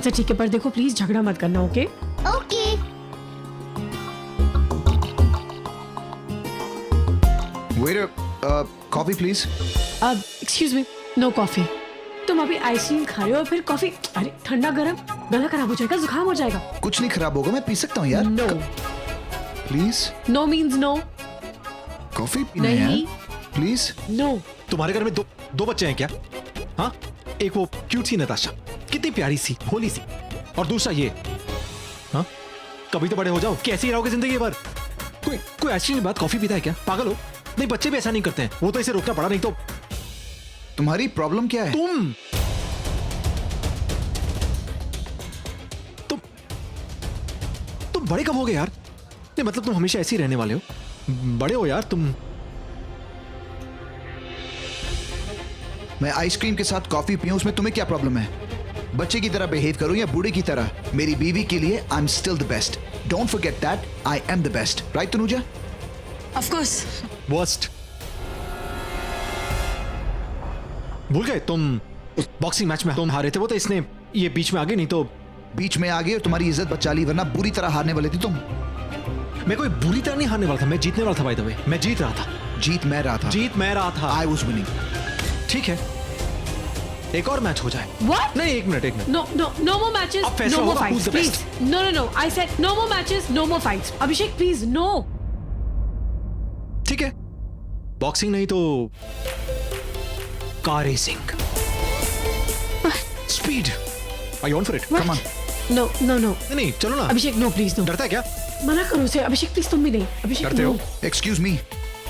अच्छा ठीक है, पर देखो प्लीज झगड़ा मत करना, okay? Okay. Waiter, coffee please. अब एक्सक्यूज मी, नो कॉफी। तुम अभी आइसक्रीम खा रहे हो और फिर कॉफी? अरे ठंडा गरम, गला खराब हो जाएगा, जुकाम हो जाएगा। कुछ नहीं खराब होगा, मैं पी सकता हूँ यार। No. Please. No means no. Coffee पीना है नहीं। यार, प्लीज। नो। तुम्हारे घर में दो बच्चे हैं क्या? हाँ, एक वो क्यूट सी नताशा, कितनी प्यारी सी भोली सी, और दूसरा ये। हाँ, कभी तो बड़े हो जाओ, कैसे ही रहोगे जिंदगी भर? कोई ऐसी बात कॉफी पीता है क्या? पागल हो? नहीं, बच्चे भी ऐसा नहीं करते हैं, वो तो इसे रोकना पड़ा, नहीं तो। तुम्हारी प्रॉब्लम क्या है? तुम बड़े कब हो गए यार? नहीं मतलब तुम हमेशा ऐसे ही रहने वाले हो? बड़े हो यार तुम। मैं आइसक्रीम के साथ कॉफी पीऊं, उसमें तुम्हें क्या प्रॉब्लम है? बच्चे की तरह बिहेव करूं या बूढ़े की तरह? मेरी बीवी के लिए I am still the best. Don't forget that, I am the best, right Tanuja? Of course. Worst. भूल गए तुम उस बॉक्सिंग मैच में तुम हारे थे, वो तो इसने ये बीच में आ गई, नहीं तो। बीच में आ गई और तुम्हारी इज्जत बचा ली, वरना बुरी तरह हारने वाले थे तुम। मैं कोई बुरी तरह नहीं हारने वाला था, मैं जीतने वाला था। बाय द वे, मैं जीत रहा था। जीत मैं रहा था। जीत मैं रहा था। I was winning. ठीक है, एक और मैच हो जाए। What? नहीं, एक मिनट। No more matches, अब फैसला no more होगा, fights, who's the please. best? No. I said no more matches, no more fights. Abhishek, please, no. ठीक है, बॉक्सिंग नहीं तो car racing, speed. I on for it, come on. No. नहीं चलो ना। Abhishek, no, please, no. डरता है क्या? मना करो उसे। अभिषेक प्लीज, तुम भी नहीं। अभिषेक डरते no. हो? एक्सक्यूज मी,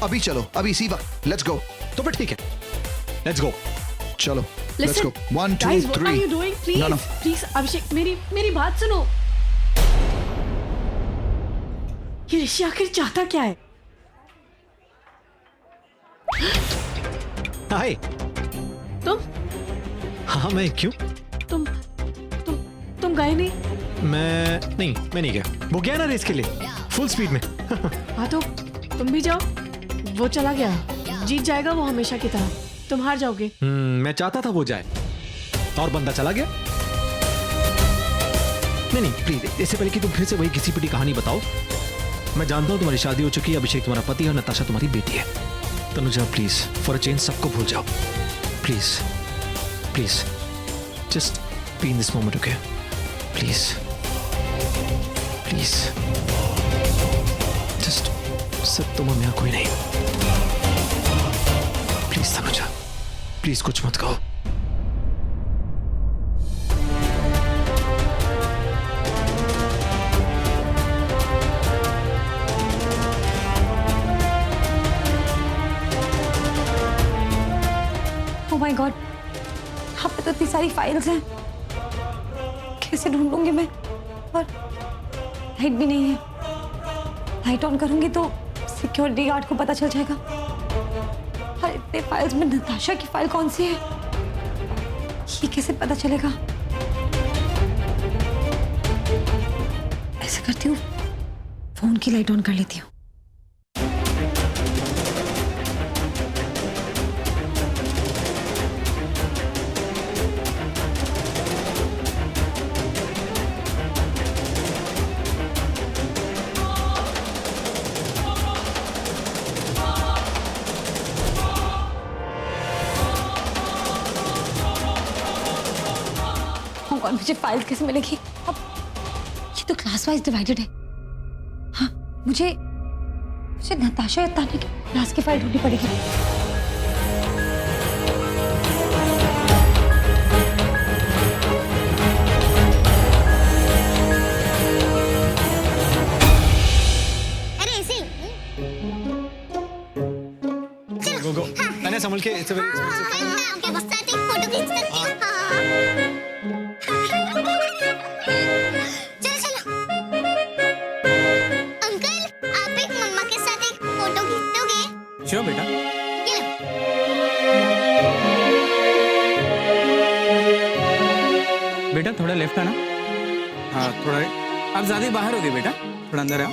अभी चलो, अभी इसी वक्त, लेट्स गो। तो फिर ठीक है, लेट्स गो। चलो, let's Listen, go. 1 2 guys, what 3। are you doing? Please, No. please, अभिषेक, मेरी बात सुनो। ये ऋषि आखिर चाहता क्या है? हाय। तुम हाँ, मैं क्यों? तुम गए नहीं? मैं नहीं गया। वो गया ना रेस के लिए फुल स्पीड में। हाँ तो तुम भी जाओ। वो चला गया, जीत जाएगा वो हमेशा की तरह, तुम हार जाओगे। मैं चाहता था वो जाए और बंदा चला गया। नहीं प्लीज, इससे पहले कि तुम फिर से वही घिसी पिटी कहानी बताओ, मैं जानता हूं तुम्हारी शादी हो चुकी है, अभिषेक तुम्हारा पति है और नताशा तुम्हारी बेटी है। Tanuja please, for a change सबको भूल जाओ please. Just be in this moment, okay? Please just सब तुम और कोई नहीं। प्लीज तनुजा, प्लीज कुछ मत कहो। ओह माय गॉड, यहाँ पे तो इतनी सारी फाइल्स हैं, कैसे ढूंढूंगी मैं? और लाइट भी नहीं है, लाइट ऑन करूंगी तो सिक्योरिटी गार्ड को पता चल जाएगा। और इतने फाइल्स में नताशा की फाइल कौन सी है, ये कैसे पता चलेगा? ऐसा करती हूँ, फोन की लाइट ऑन कर लेती हूँ। और मुझे फाइल कैसे मिलेगी? अब ये तो क्लास वाइज डिवाइडेड है। हाँ, मुझे नताशा या तान्या की क्लास की फाइल ढूंढनी पड़ेगी। अरे ऐसे गो तान्या संभल के, इट्स अ वेरी एक्सपेंसिव। मैं आपके पास साथ एक फोटो खींच सकती हूँ। चलो अंकल, आप एक मम्मा के साथ एक फोटो खींच दोगे? श्योर बेटा। ये लो। बेटा थोड़ा लेफ्ट आना। हाँ थोड़ा, आप ज्यादा बाहर हो गए बेटा, थोड़ा अंदर आओ।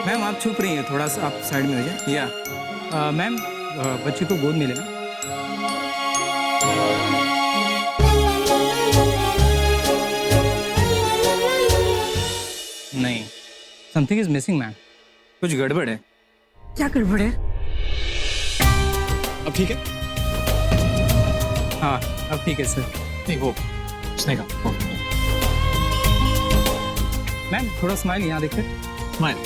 मैम आप छुप रही हैं, थोड़ा सा आप साइड में हो जाए। या मैम, बच्ची को गोद में लेना। समथिंग इज मिसिंग मैम, कुछ गड़बड़ है। क्या गड़बड़ है? अब ठीक है? हाँ अब ठीक है सर। नहीं वो उसने कहा मैम थोड़ा स्माइल यहाँ देखते। Smile.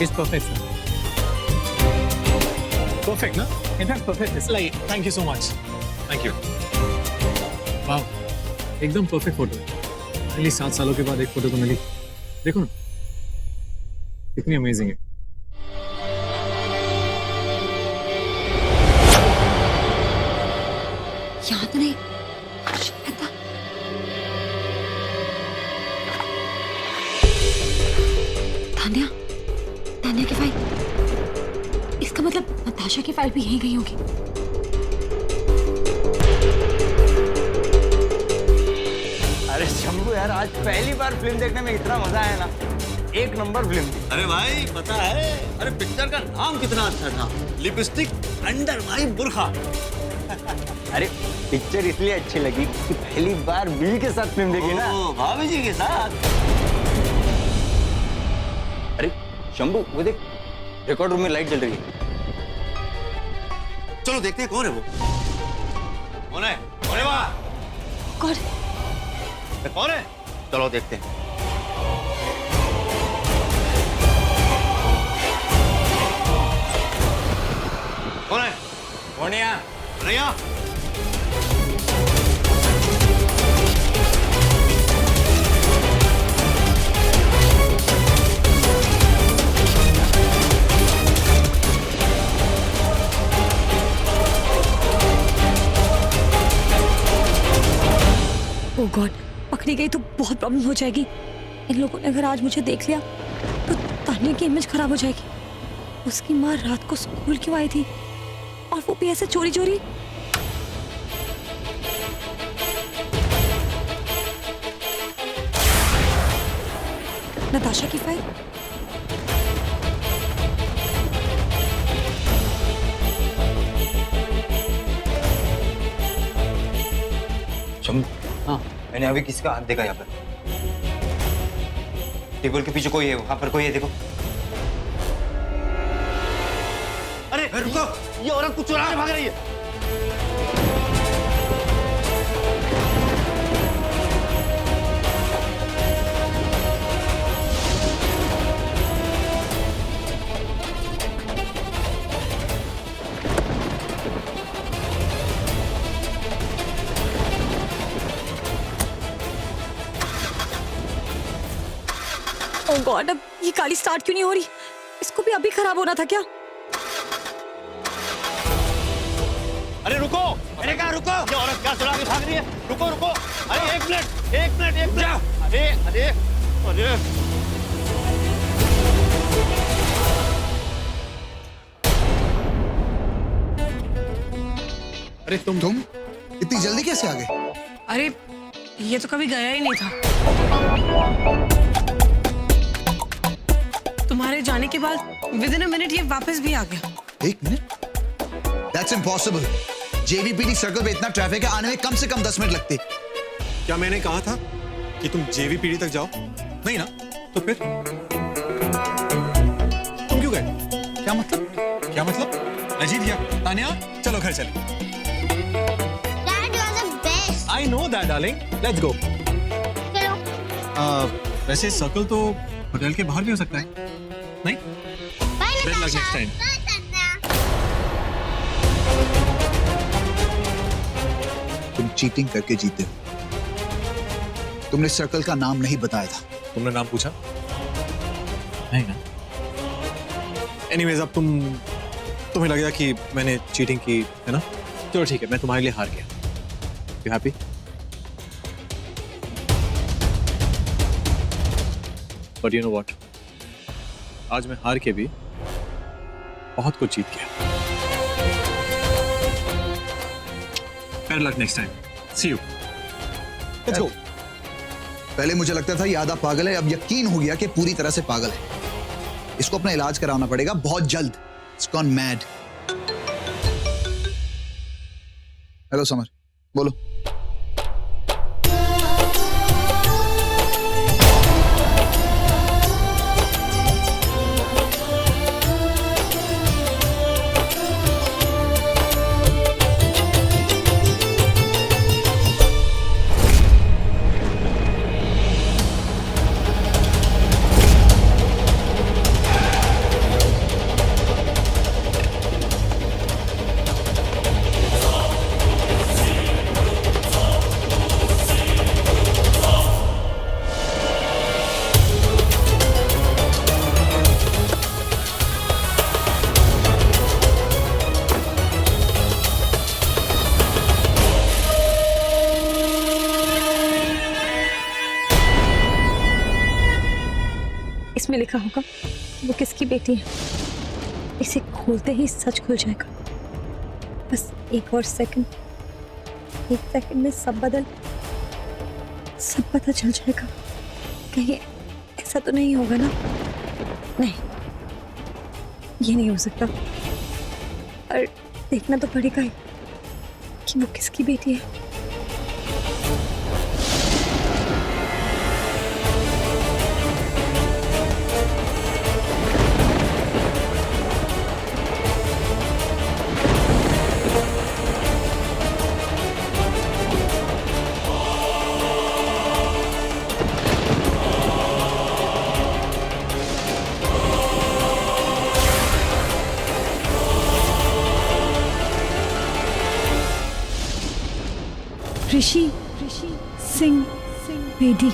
It's perfect sir. Perfect ना? इनफैक्ट परफेक्ट है sir. Like thank you so much, thank you. वाह एकदम परफेक्ट फोटो है। फाइनली 7 सालों के बाद एक फोटो तो मिली। देखो ना कितनी अमेजिंग है। याद नहीं शायद था। तान्या, तान्या की फाइल। इसका मतलब नताशा की फाइल भी यहीं गई होगी। अरे शंभू यार, आज पहली बार फिल्म देखने में इतना मजा आया ना, एक नंबर फिल्म थी। अरे भाई पता है, अरे पिक्चर का नाम कितना अच्छा था, लिपस्टिक अंडर माई बुरखा। अरे पिक्चर इसलिए अच्छी लगी कि पहली बार बीवी के साथ फिल्म देखी ना। ओ, भाभी जी के साथ। अरे शंभू वो देख, रिकॉर्ड रूम में लाइट जल रही है। चलो देखते हैं कौन है वो। कौन है? कौन है वहाँ? कौन? कौन है? चलो देखते हैं। कौन है? कौन है यहाँ? अरे यहाँ। ओह गॉड, पकड़ी गई तो बहुत प्रॉब्लम हो जाएगी। इन लोगों ने अगर आज मुझे देख लिया तो तान्या की इमेज खराब हो जाएगी। उसकी माँ रात को स्कूल क्यों आई थी, और वो भी ऐसे चोरी चोरी। नताशा की फाइल। शंभू हाँ, मैंने अभी किसका हाथ देखा यहाँ पर। टेबल के पीछे कोई है, वहां पर कोई है, देखो। अरे रुको, ये औरत कुछ चुरा के भाग रही है। ओह गॉड, अब ये गाड़ी स्टार्ट क्यों नहीं हो रही? इसको भी अभी खराब होना था क्या? अरे रुको, मैंने कहा रुको, ये औरत क्या चुरा के भाग रही है? रुको रुको, अरे एक मिनट, एक मिनट, एक मिनट। अरे अरे अरे अरे तुम इतनी जल्दी कैसे आ गए? अरे ये तो कभी गया ही नहीं था। तुम्हारे जाने के बाद विद इन अ मिनट ये वापस भी आ गया। 1 minute? That's impossible. JVPD circle पे इतना ट्रैफिक है, आने में कम से कम 10 मिनट लगते। क्या मैंने कहा था कि तुम JVPD तक जाओ? नहीं ना? तो फिर तुम क्यों गए? क्या मतलब? क्या मतलब? मैं जीत गया। तान्या चलो घर चले। Dad, you are the best. I know that, darling. Let's go. चलो, वैसे सर्कल तो होटल के बाहर भी हो सकता है, नहीं? bye Bad luck Natasha. next time. Bye, Tanya. तुम चीटिंग करके जीते हो। तुमने सर्कल का नाम नहीं बताया था। तुमने नाम पूछा? नहीं ना? Anyways, अब तुम्हें लगेगा कि मैंने चीटिंग की है ना? चलो ठीक है, मैं तुम्हारे लिए हार गया। You happy? But you know what? आज मैं हार के भी बहुत कुछ जीत गया। Better luck next time. See you. Let's go. पहले मुझे लगता था ये आधा पागल है, अब यकीन हो गया कि पूरी तरह से पागल है। इसको अपना इलाज कराना पड़ेगा बहुत जल्द। It's gone mad. Hello summer, बोलो। लिखा होगा वो किसकी बेटी है। इसे खोलते ही सच खुल जाएगा। बस एक और सेकंड, एक सेकंड में सब पता चल जाएगा। कहीं ऐसा तो नहीं होगा ना? नहीं, ये नहीं हो सकता। और देखना तो पड़ेगा ही कि वो किसकी बेटी है। ऋषि सिंह बेदी।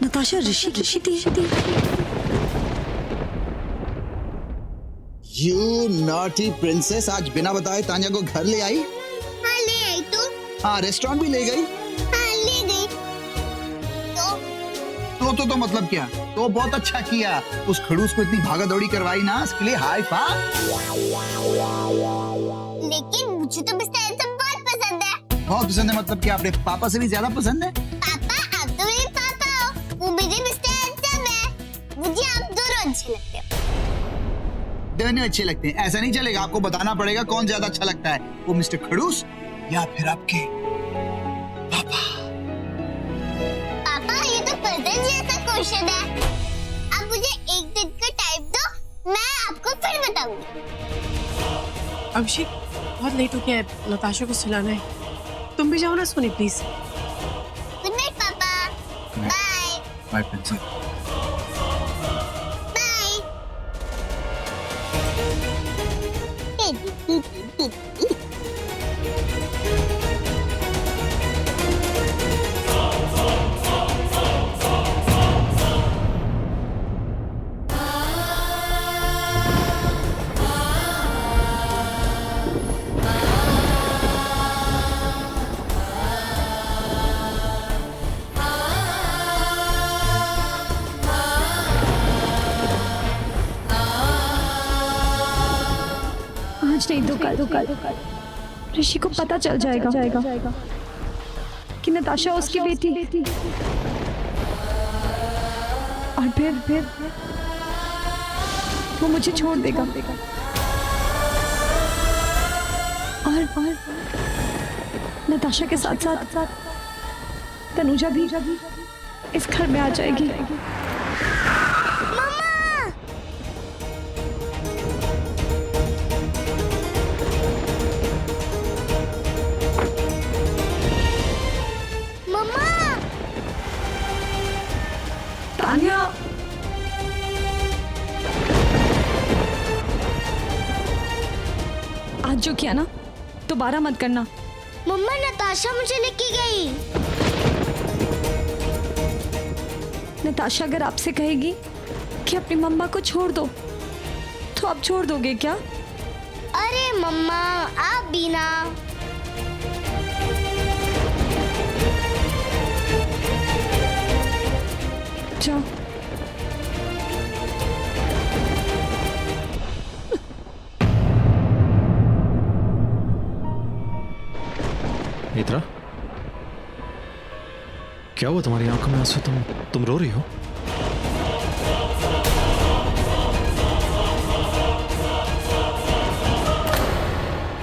नताशा ऋषि थी। You naughty princess, आज बिना बताए तान्या को घर ले आई। हाँ ले आई तो। हाँ, रेस्टोरेंट भी ले गई। हाँ ले गई। तो मतलब क्या? तो बहुत अच्छा किया। उस खड़ूस को इतनी भागा दौड़ी करवाई ना, इसके लिए हाई फाई। लेकिन मुझे तो मिस्टर हैंडसम बहुत पसंद है। बहुत पसंद है मतलब क्या? अपने पापा से भी ज्यादा पसंद है? पापा आप तो मेरे पापा हो, वो मेरे मिस्टर हैंडसम है। मुझे आप दोनों अच्छे लगते हो। दोनों अच्छे लगते हैं, ऐसा नहीं चलेगा। आपको बताना पड़ेगा कौन ज्यादा अच्छा लगता है, वो मिस्टर खड़ूस या फिर आपके पापा। पापा ये तो पजल जैसा क्वेश्चन है। अब मुझे एक दिन का टाइम दो, मैं आपको फिर बताऊंगी। अभिषेक बहुत लेट हो गया है, नताशा को सुलाना है। तुम भी जाओ ना सोनी प्लीज। गुड नाइट पापा। Bye bye princess. बाय। आज नहीं तो कल ऋषि को पता चल जाएगा कि नताशा उसकी बेटी। और फिर वो मुझे छोड़ देगा और नताशा के साथ साथ तनुजा भी इस घर में आ जाएगी। तान्या, आज जो किया ना दोबारा मत करना। मम्मा नताशा मुझे लेके गई। नताशा अगर आपसे कहेगी कि अपनी मम्मा को छोड़ दो तो आप छोड़ दोगे क्या? अरे मम्मा आप भी ना। जाओ। नेत्रा, क्या हुआ तुम्हारी आंखों में आंसू? तुम रो रही हो?